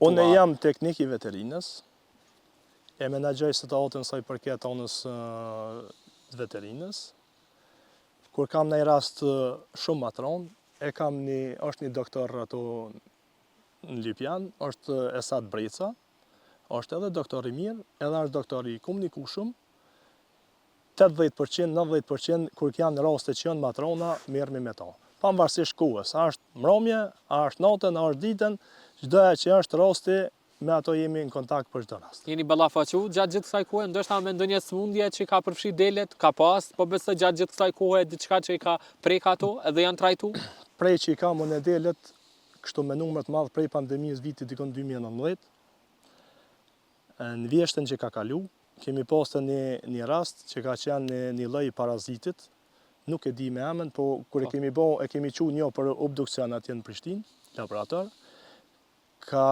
tua? Unë jam teknik i veterinës, e menaxhoj situatën sa i përket anës veterinës. Kur kam në rast shumë matron, është një doktor ato në Lipjan, është Esat Breca, është edhe doktor i mirë, edhe është doktor i komunikueshëm. 80%, 90% kur janë raste që janë matrona, merremi me ta. Pavarësisht kohës, a është mbrëmje, a është natën, a është ditën, çdo që është rasti, me ato jemi në kontakt për çdo rast. Jeni ballafaqu gjatë gjithë kësaj kohe, ndoshta me ndonjë sëmundje që ka përfshi delet, ka pas, po besoj gjatë gjithë kësaj kohe diçka që i ka prek ato edhe janë trajtu? Prej që i kam unë delet, kështu me numër të madh prej pandemisë vitit dikon 2019, në vjeshtën që ka kalu, kemi pasur një rast që ka qenë një lloj parazitit, nuk e di me emën, po kur e kemi çu një për obduksion atje në Prishtinë, laborator, ka